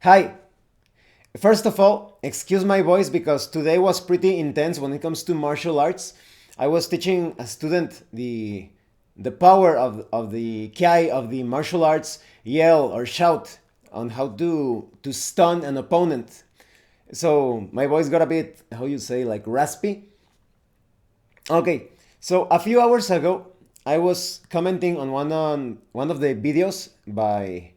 Hi! First of all, excuse my voice because today was pretty intense when it comes to martial arts. I was teaching a student the power of the ki of the martial arts, yell or shout on how to stun an opponent. So my voice got a bit, how you say, like raspy. Okay, so a few hours ago, I was commenting on one of the videos by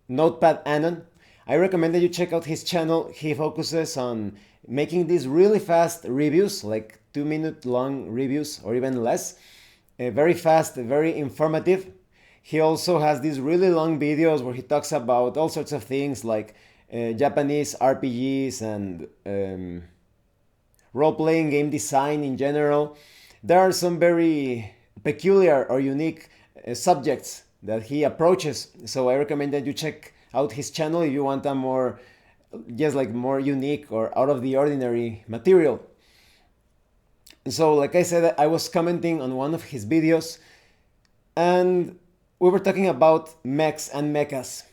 Notepad Anon. I recommend that you check out his channel. He focuses on making these really fast reviews, like 2 minute long reviews or even less. Very fast, very informative. He also has these really long videos where he talks about all sorts of things like Japanese RPGs and role playing game design in general. There are some very peculiar or unique subjects that he approaches. So I recommend that you check out his channel if you want a more, just like more unique or out of the ordinary material. So, like I said, I was commenting on one of his videos and we were talking about mechs and mechas.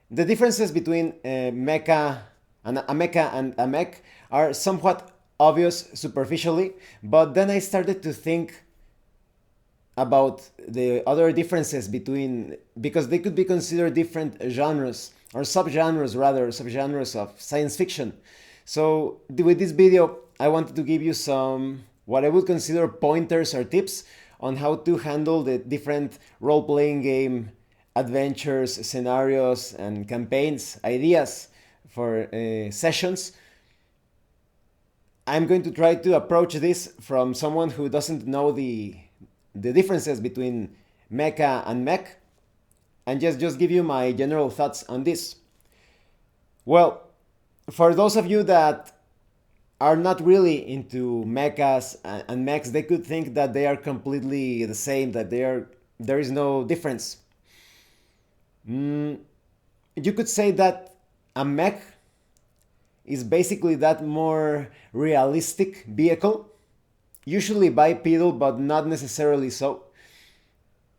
The differences between a mecha and a mech are somewhat obvious superficially, but then I started to think about the other differences between, because they could be considered different genres or subgenres, rather subgenres of science fiction. So with this video I wanted to give you some what I would consider pointers or tips on how to handle the different role-playing game adventures, scenarios and campaigns ideas for sessions. I'm going to try to approach this from someone who doesn't know the differences between mecha and mech, and just give you my general thoughts on this. Well, for those of you that are not really into mechas and mechs, they could think that they are completely the same, that there is no difference. You could say that a mech is basically that more realistic vehicle, usually bipedal, but not necessarily so.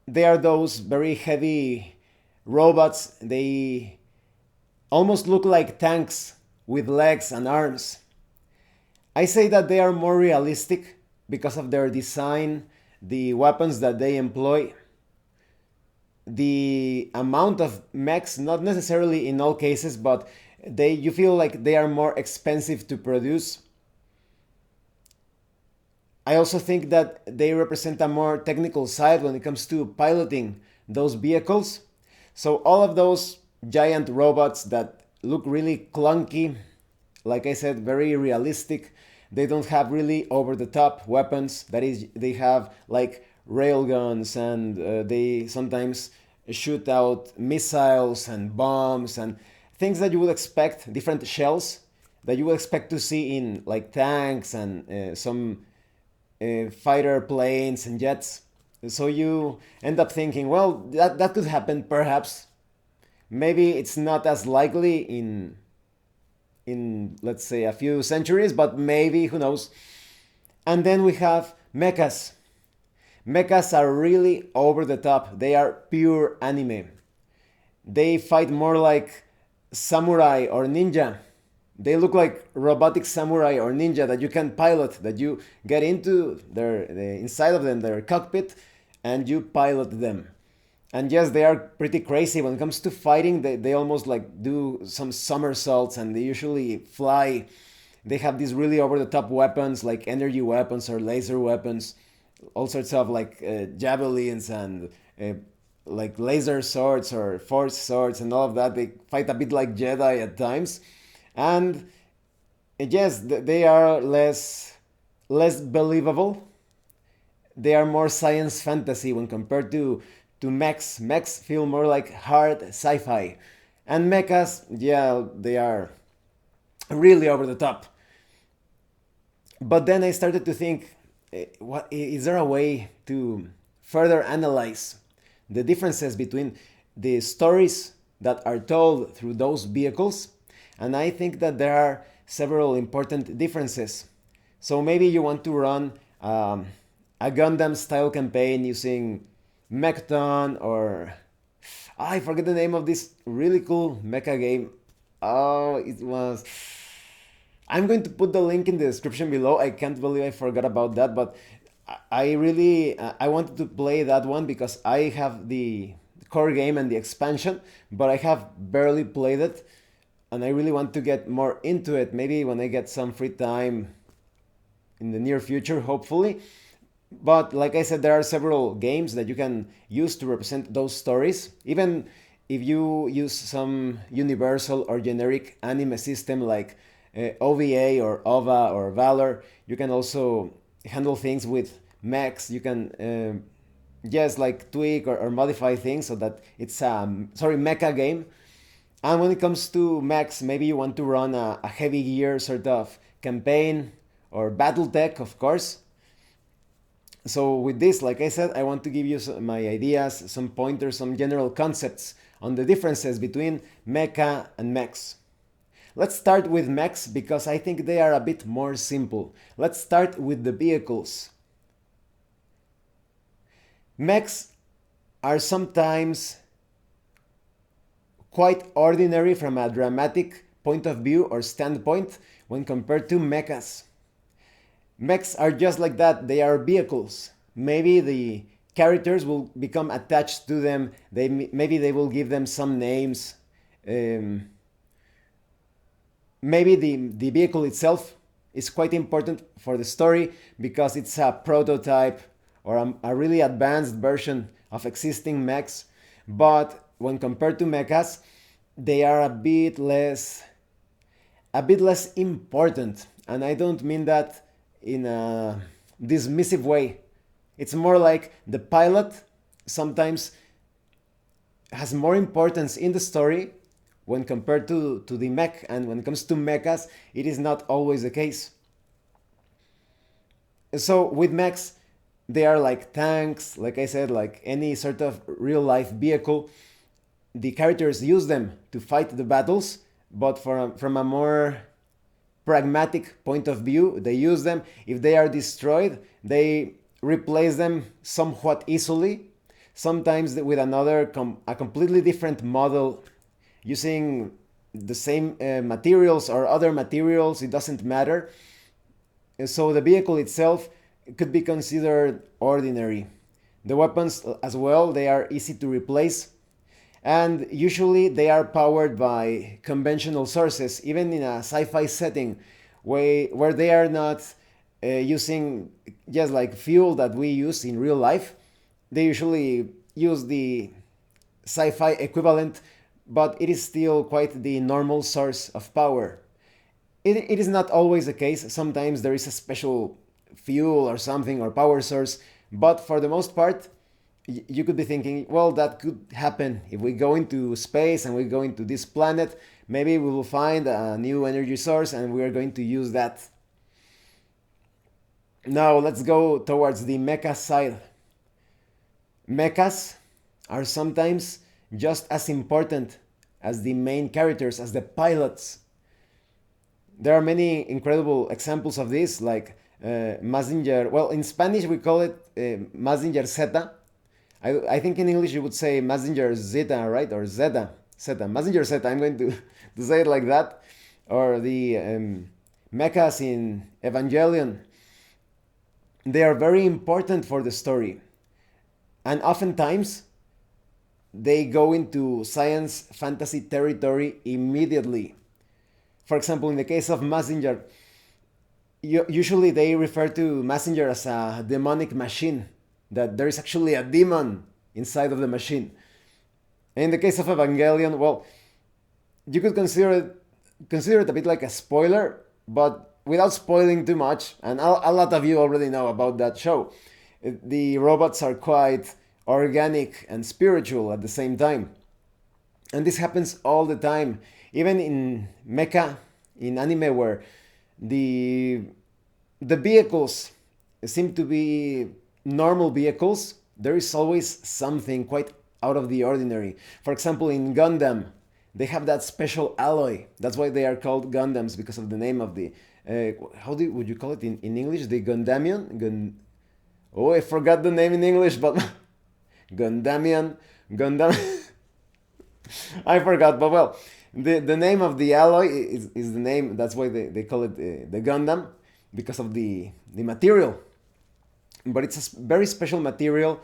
They are those very heavy robots. They almost look like tanks with legs and arms. I say that they are more realistic because of their design, the weapons that they employ, the amount of mechs, not necessarily in all cases, but you feel like they are more expensive to produce. I also think that they represent a more technical side when it comes to piloting those vehicles. So all of those giant robots that look really clunky, like I said, very realistic. They don't have really over the top weapons. That is, they have like railguns and they sometimes shoot out missiles and bombs and things that you would expect, different shells that you would expect to see in like tanks and some fighter planes and jets. So you end up thinking, well, that could happen perhaps. Maybe it's not as likely in let's say a few centuries, but maybe, who knows. And then we have mechas. Mechas are really over the top. They are pure anime. They fight more like samurai or ninja. They look like robotic samurai or ninja that you can pilot, that you get into the inside of them, their cockpit, and you pilot them. And yes, they are pretty crazy when it comes to fighting. They almost like do some somersaults and they usually fly. They have these really over the top weapons like energy weapons or laser weapons, all sorts of like javelins and like laser swords or force swords and all of that. They fight a bit like Jedi at times. And yes, they are less believable. They are more science fantasy when compared to mechs. Mechs feel more like hard sci-fi, and mechas, yeah, they are really over the top. But then I started to think, what is there a way to further analyze the differences between the stories that are told through those vehicles? And I think that there are several important differences. So maybe you want to run a Gundam style campaign using Mechton or I forget the name of this really cool mecha game. Oh, it was. I'm going to put the link in the description below. I can't believe I forgot about that, but I really I wanted to play that one because I have the core game and the expansion, but I have barely played it, and I really want to get more into it. Maybe when I get some free time in the near future, hopefully. But like I said, there are several games that you can use to represent those stories. Even if you use some universal or generic anime system like OVA or OVA or Valor, you can also handle things with mechs. You can just like tweak or modify things so that it's a mecha game. And when it comes to mechs, maybe you want to run a heavy gear sort of campaign or battle tech, of course. So with this, like I said, I want to give you my ideas, some pointers, some general concepts on the differences between mecha and mechs. Let's start with mechs because I think they are a bit more simple. Let's start with the vehicles. Mechs are sometimes quite ordinary from a dramatic point of view or standpoint when compared to mechas. Mechs are just like that, they are vehicles. Maybe the characters will become attached to them, maybe they will give them some names. Maybe the vehicle itself is quite important for the story because it's a prototype or a really advanced version of existing mechs. But when compared to mechas, they are a bit less important. And I don't mean that in a dismissive way. It's more like the pilot sometimes has more importance in the story when compared to the mech, and when it comes to mechas, it is not always the case. So with mechs, they are like tanks, like I said, like any sort of real life vehicle. The characters use them to fight the battles, but from a more pragmatic point of view, they use them. If they are destroyed, they replace them somewhat easily, sometimes with a completely different model using the same materials or other materials, it doesn't matter. So the vehicle itself could be considered ordinary. The weapons as well, they are easy to replace, and usually they are powered by conventional sources, even in a sci-fi setting where they are not using just like fuel that we use in real life. They usually use the sci-fi equivalent, but it is still quite the normal source of power. It is not always the case. Sometimes there is a special fuel or something or power source, but for the most part, you could be thinking, well, that could happen if we go into space and we go into this planet. Maybe we will find a new energy source and we are going to use that. Now let's go towards the mecha side. Mechas are sometimes just as important as the main characters, as the pilots. There are many incredible examples of this, like Mazinger. Well, in Spanish we call it Mazinger Z. I think in English you would say Mazinger Zeta, right? Or Zeta. Zeta. Mazinger Zeta. I'm going to say it like that. Or the mechas in Evangelion. They are very important for the story. And oftentimes, they go into science fantasy territory immediately. For example, in the case of Mazinger, usually they refer to Mazinger as a demonic machine, that there is actually a demon inside of the machine. In the case of Evangelion, well, you could consider it a bit like a spoiler, but without spoiling too much, and a lot of you already know about that show. The robots are quite organic and spiritual at the same time. And this happens all the time, even in mecha, in anime, where the vehicles seem to be normal vehicles. There is always something quite out of the ordinary. For example, in Gundam, they have that special alloy. That's why they are called Gundams, because of the name of the would you call it in English? The Gundamian? Oh, I forgot the name in English, but Gundam. I forgot, but well, The name of the alloy is the name. That's why they call it the Gundam, because of the material. But it's a very special material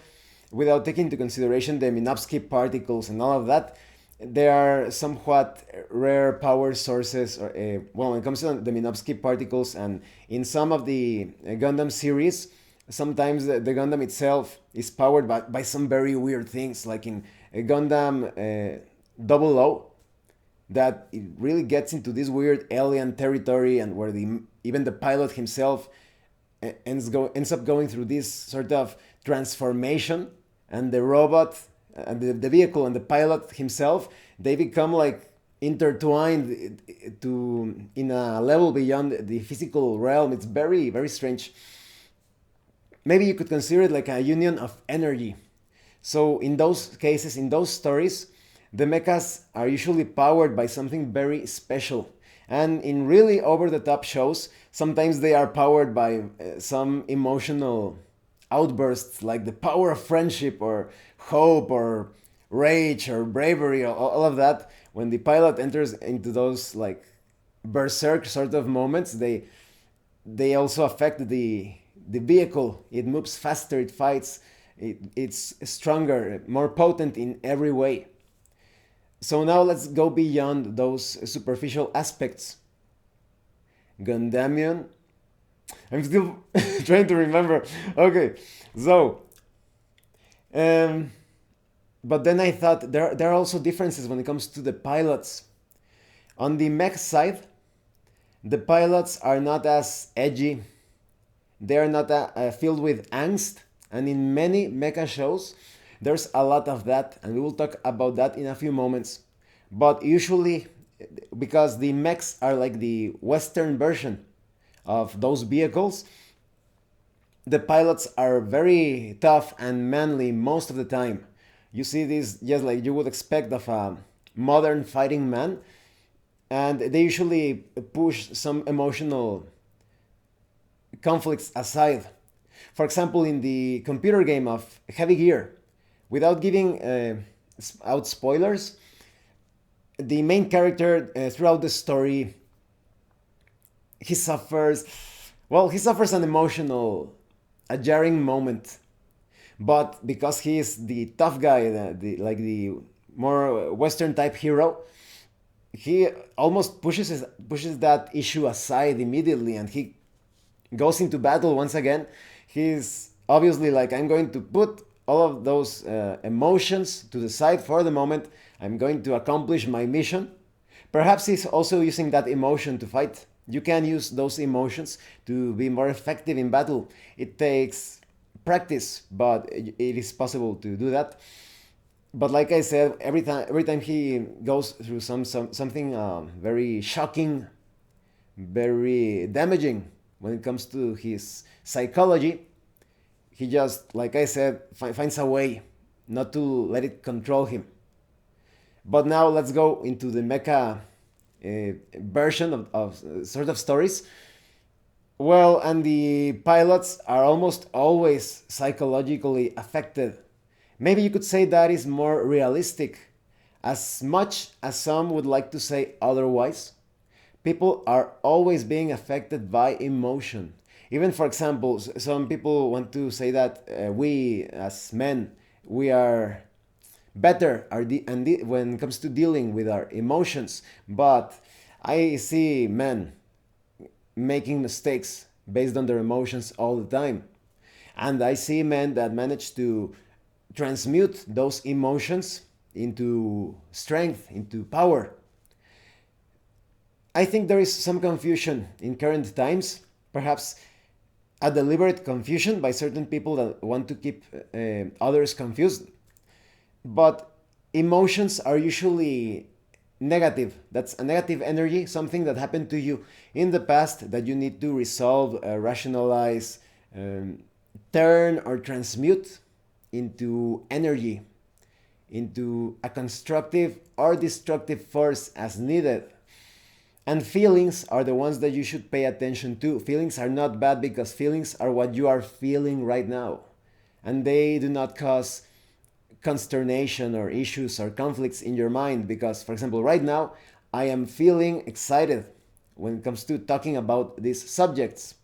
without taking into consideration the Minovsky particles and all of that. There are somewhat rare power sources, well, when it comes to the Minovsky particles, and in some of the Gundam series, sometimes the Gundam itself is powered by some very weird things, like in Gundam Double O, that it really gets into this weird alien territory, and where even the pilot himself ends up going through this sort of transformation, and the robot and the vehicle and the pilot himself, they become like intertwined to in a level beyond the physical realm. It's very, very strange. Maybe you could consider it like a union of energy. So in those cases, in those stories, the mechas are usually powered by something very special. And in really over the top shows, sometimes they are powered by some emotional outbursts, like the power of friendship or hope or rage or bravery, all of that. When the pilot enters into those like berserk sort of moments, they also affect the vehicle. It moves faster, it fights, it's stronger, more potent in every way. So now let's go beyond those superficial aspects. Gundamian. I'm still trying to remember. Okay, so but then I thought there are also differences when it comes to the pilots. On the mech side, the pilots are not as edgy. They are not filled with angst. And in many mecha shows, there's a lot of that, and we will talk about that in a few moments. But usually, because the mechs are like the Western version of those vehicles, the pilots are very tough and manly most of the time. You see this just like you would expect of a modern fighting man, and they usually push some emotional conflicts aside. For example, in the computer game of Heavy Gear, without giving out spoilers, the main character throughout the story, he suffers, well, he suffers an emotional, a jarring moment. But because he is the tough guy, like the more Western type hero, he almost pushes that issue aside immediately, and he goes into battle once again. He's obviously like, I'm going to put all of those emotions to the side for the moment. I'm going to accomplish my mission. Perhaps he's also using that emotion to fight. You can use those emotions to be more effective in battle. It takes practice, but it is possible to do that. But like I said, every time he goes through something very shocking, very damaging when it comes to his psychology, he just, like I said, finds a way not to let it control him. But now let's go into the mecha version of sort of stories. Well, and the pilots are almost always psychologically affected. Maybe you could say that is more realistic, as much as some would like to say otherwise. People are always being affected by emotion. Even, for example, some people want to say that we as men, we are better when it comes to dealing with our emotions. But I see men making mistakes based on their emotions all the time. And I see men that manage to transmute those emotions into strength, into power. I think there is some confusion in current times, perhaps a deliberate confusion by certain people that want to keep others confused. But emotions are usually negative. That's a negative energy, something that happened to you in the past that you need to resolve, rationalize, turn or transmute into energy, into a constructive or destructive force as needed. And feelings are the ones that you should pay attention to. Feelings are not bad because feelings are what you are feeling right now. And they do not cause consternation or issues or conflicts in your mind because, for example, right now I am feeling excited when it comes to talking about these subjects.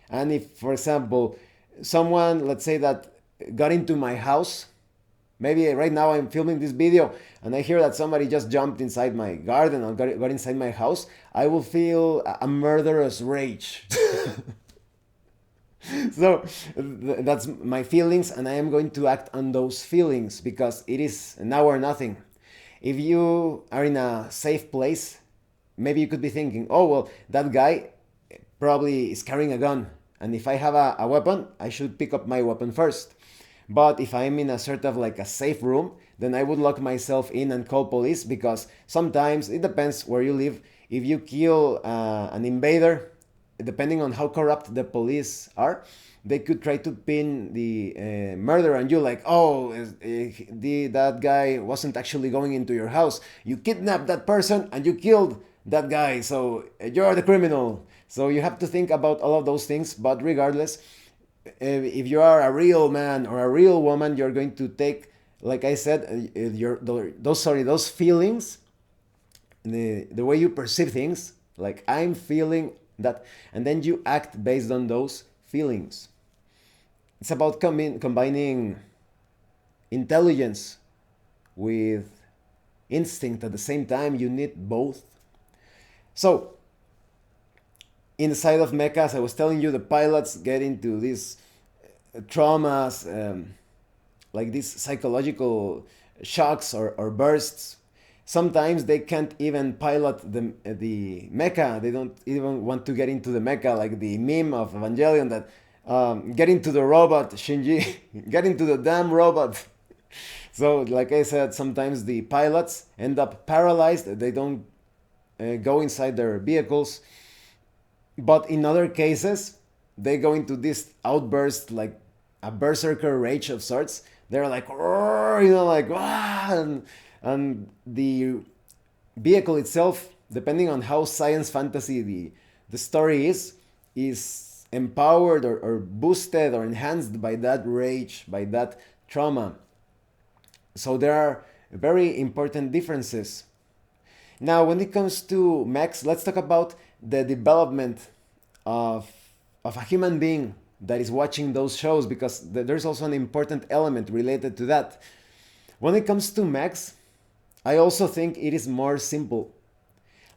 And if, for example, someone, let's say that got into my house, maybe right now I'm filming this video and I hear that somebody just jumped inside my garden or got inside my house, I will feel a murderous rage. So that's my feelings, and I am going to act on those feelings because it is now or nothing. If you are in a safe place, maybe you could be thinking, oh, well, that guy probably is carrying a gun. And if I have a weapon, I should pick up my weapon first. But if I'm in a sort of like a safe room, then I would lock myself in and call police because sometimes it depends where you live. If you kill an invader, depending on how corrupt the police are, they could try to pin the murder on you, like, oh, that guy wasn't actually going into your house. You kidnapped that person and you killed that guy, so you're the criminal. So you have to think about all of those things, but regardless, if you are a real man or a real woman, you're going to take, like I said, those feelings, the way you perceive things, like I'm feeling that, and then you act based on those feelings. It's about combining intelligence with instinct at the same time. You need both. So inside of Mecha, as I was telling you, the pilots get into these traumas, like these psychological shocks or bursts. Sometimes they can't even pilot the mecha. They don't even want to get into the mecha, like the meme of Evangelion that get into the robot, Shinji, get into the damn robot. So, like I said, sometimes the pilots end up paralyzed. They don't go inside their vehicles. But in other cases, they go into this outburst, like a berserker rage of sorts. They're like, like, and the vehicle itself, depending on how science fantasy the story is empowered or boosted or enhanced by that rage, by that trauma. So there are very important differences. Now, when it comes to mechs, let's talk about the development of a human being that is watching those shows, because there's also an important element related to that. When it comes to mechs, I also think it is more simple.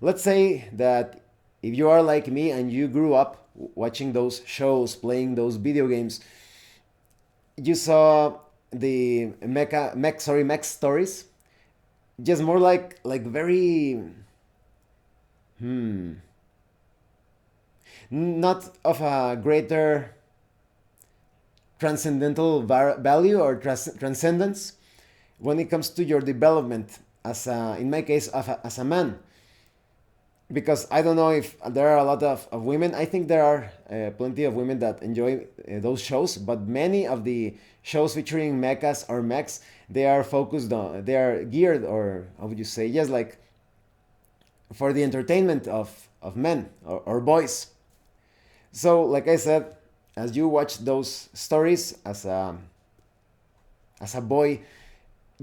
Let's say that if you are like me and you grew up watching those shows, playing those video games, you saw the mech stories, just more like very not of a greater transcendental value or transcendence when it comes to your development as in my case as a man. Because I don't know if there are a lot of women. I think there are plenty of women that enjoy those shows, but many of the shows featuring mechas or mechs, they are focused on, they are geared, or how would you say, yes, like for the entertainment of men or boys. So, like I said, as you watch those stories as a boy,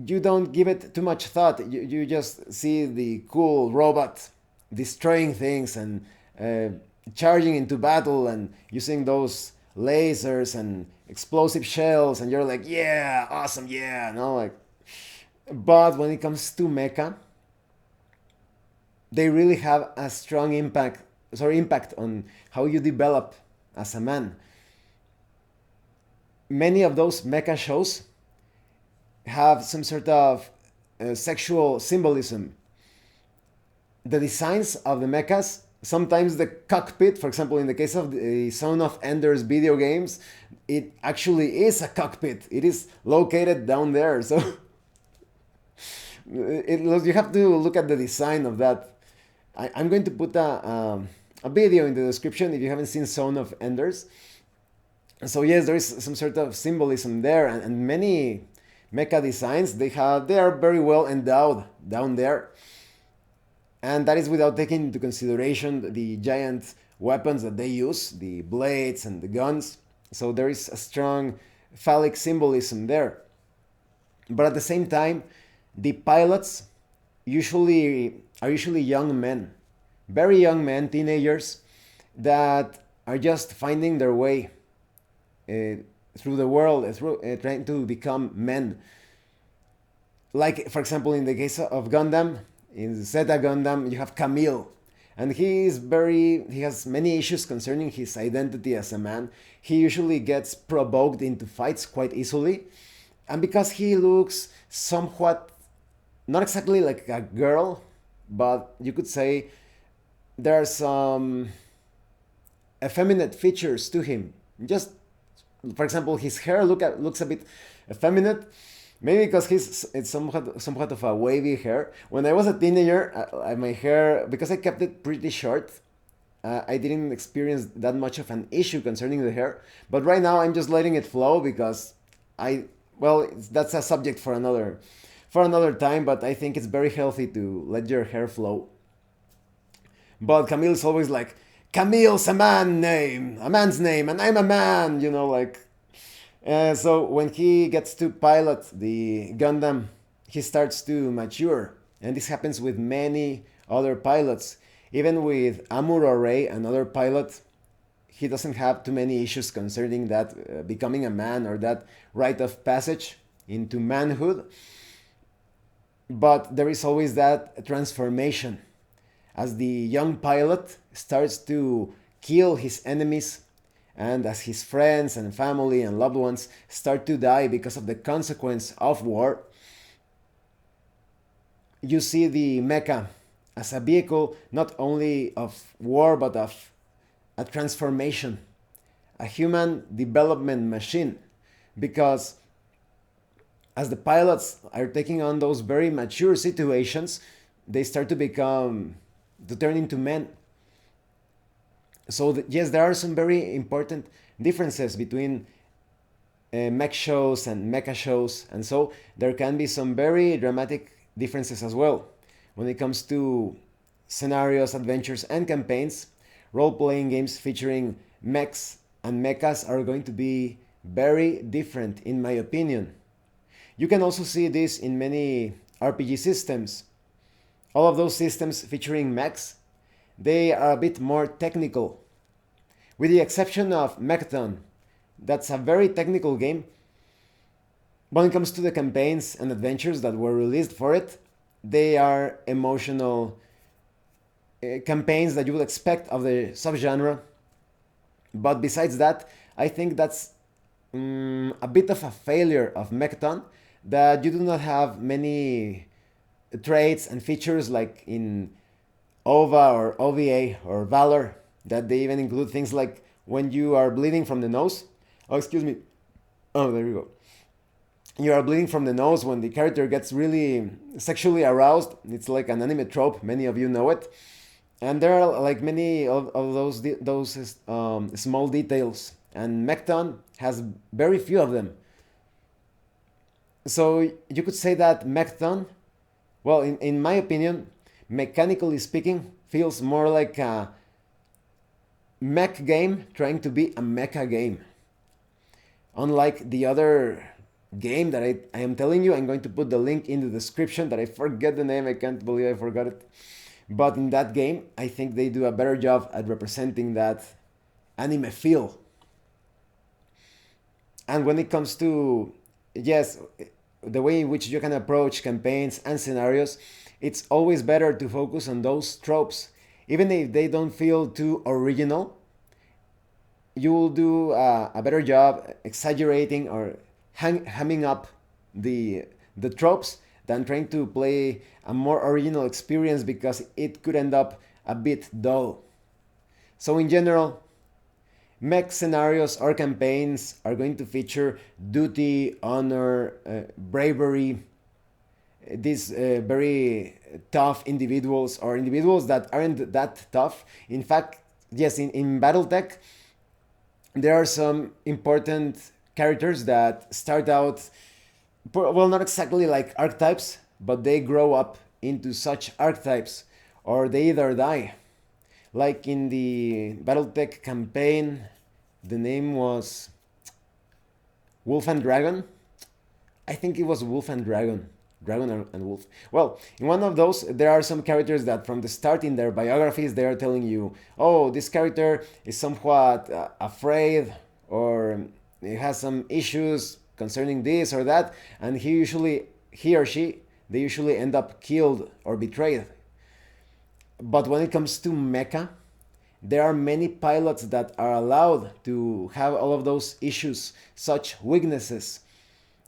you don't give it too much thought. You just see the cool robot destroying things and charging into battle and using those lasers and explosive shells, and you're like, yeah, awesome, yeah, no, like. But when it comes to mecha, they really have a strong impact on how you develop as a man. Many of those mecha shows have some sort of sexual symbolism. The designs of the mechas, sometimes the cockpit, for example, in the case of the Son of Enders video games, it actually is a cockpit. It is located down there. So you have to look at the design of that. I'm going to put a video in the description if you haven't seen Son of Enders. So yes, there is some sort of symbolism there, and many mecha designs, they are very well endowed down there. And that is without taking into consideration the giant weapons that they use, the blades and the guns. So there is a strong phallic symbolism there. But at the same time, the pilots usually young men, very young men, teenagers that are just finding their way uh, through the world, trying to become men. Like for example, in the case of Gundam, in Zeta Gundam, you have Camille, and he has many issues concerning his identity as a man. He usually gets provoked into fights quite easily, and because he looks somewhat not exactly like a girl, but you could say there are some effeminate features to him. Just for example, his hair looks a bit effeminate. Maybe because it's somewhat of a wavy hair. When I was a teenager, my hair, because I kept it pretty short, I didn't experience that much of an issue concerning the hair. But right now, I'm just letting it flow because that's a subject for another time. But I think it's very healthy to let your hair flow. But Camille's always like, Camille's a man's name, and I'm a man, like. So when he gets to pilot the Gundam, he starts to mature, and this happens with many other pilots. Even with Amuro Ray, another pilot, he doesn't have too many issues concerning that becoming a man or that rite of passage into manhood. But there is always that transformation as the young pilot starts to kill his enemies and as his friends and family and loved ones start to die because of the consequence of war. You see the mecha as a vehicle not only of war but of a transformation, a human development machine, because as the pilots are taking on those very mature situations, they start to turn into men. So yes, there are some very important differences between mech shows and mecha shows, and so there can be some very dramatic differences as well when it comes to scenarios, adventures, and campaigns. Role-playing games featuring mechs and mechas are going to be very different, in my opinion. You can also see this in many RPG systems. All of those systems featuring mechs, they are a bit more technical. With the exception of Mechton, that's a very technical game. When it comes to the campaigns and adventures that were released for it, they are emotional campaigns that you would expect of the subgenre. But besides that, I think that's a bit of a failure of Mechton, that you do not have many traits and features like in OVA or OVA or Valor, that they even include things like when you are bleeding from the nose. Oh, excuse me. Oh, there you go. You are bleeding from the nose when the character gets really sexually aroused. It's like an anime trope. Many of you know it. And there are like many of those small details. And Mechton has very few of them. So you could say that Mechton, well, in my opinion, mechanically speaking, feels more like a mech game trying to be a mecha game. Unlike the other game that I am telling you, I'm going to put the link in the description, that I forget the name, I can't believe I forgot it. But in that game, I think they do a better job at representing that anime feel. And when it comes to, yes, the way in which you can approach campaigns and scenarios, it's always better to focus on those tropes. Even if they don't feel too original, you will do a better job exaggerating or hamming up the tropes than trying to play a more original experience, because it could end up a bit dull. So in general, mech scenarios or campaigns are going to feature duty, honor, bravery, these very tough individuals or individuals that aren't that tough. In fact, yes, in Battletech, there are some important characters that start out, well, not exactly like archetypes, but they grow up into such archetypes, or they either die. Like in the Battletech campaign, the name was Wolf and Dragon. I think it was Wolf and Dragon. Dragon and Wolf. Well, in one of those, there are some characters that from the start in their biographies, they are telling you, oh, this character is somewhat afraid, or he has some issues concerning this or that, and he or she, they usually end up killed or betrayed. But when it comes to Mecha, there are many pilots that are allowed to have all of those issues, such weaknesses,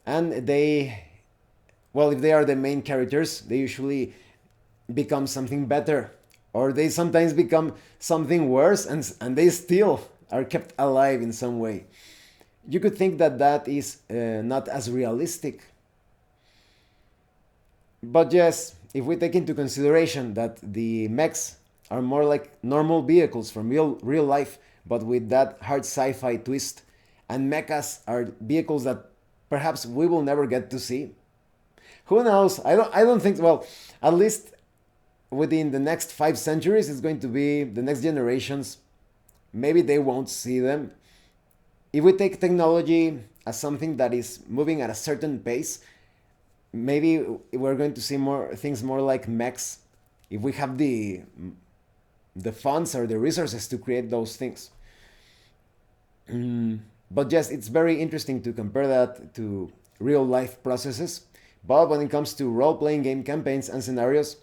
and they, well, if they are the main characters, they usually become something better, or they sometimes become something worse, and they still are kept alive in some way. You could think that that is not as realistic, but yes, if we take into consideration that the mechs are more like normal vehicles from real life, but with that hard sci-fi twist, and mechas are vehicles that perhaps we will never get to see. Who knows? I don't think, well, at least within the next 5 centuries, it's going to be the next generations. Maybe they won't see them. If we take technology as something that is moving at a certain pace, maybe we're going to see more things more like mechs if we have the funds or the resources to create those things. But yes, it's very interesting to compare that to real life processes. But when it comes to role playing game campaigns and scenarios,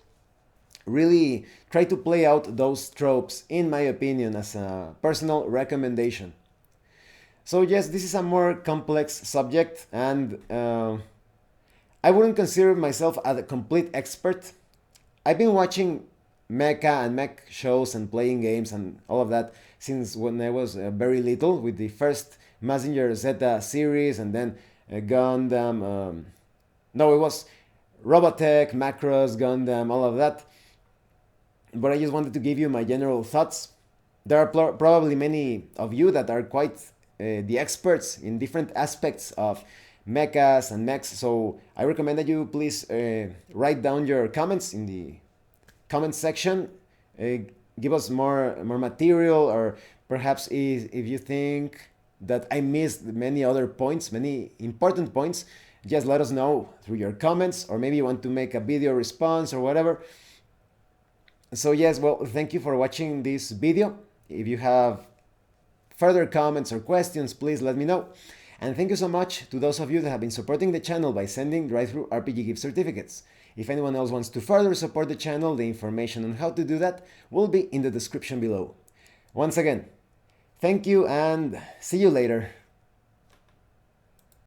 really try to play out those tropes, in my opinion, as a personal recommendation. So, yes, this is a more complex subject, and I wouldn't consider myself as a complete expert. I've been watching mecha and mech shows and playing games and all of that since when I was very little, with the first Mazinger Z series, and then Gundam. No, it was Robotech, Macross, Gundam, all of that. But I just wanted to give you my general thoughts. There are probably many of you that are quite the experts in different aspects of mechas and mechs, so I recommend that you please write down your comments in the comment section. Give us more material, or perhaps if you think that I missed many other points, many important points, just let us know through your comments, or maybe you want to make a video response or whatever. So yes, well, thank you for watching this video. If you have further comments or questions, please let me know. And thank you so much to those of you that have been supporting the channel by sending drive-thru RPG gift certificates. If anyone else wants to further support the channel, the information on how to do that will be in the description below. Once again, thank you and see you later.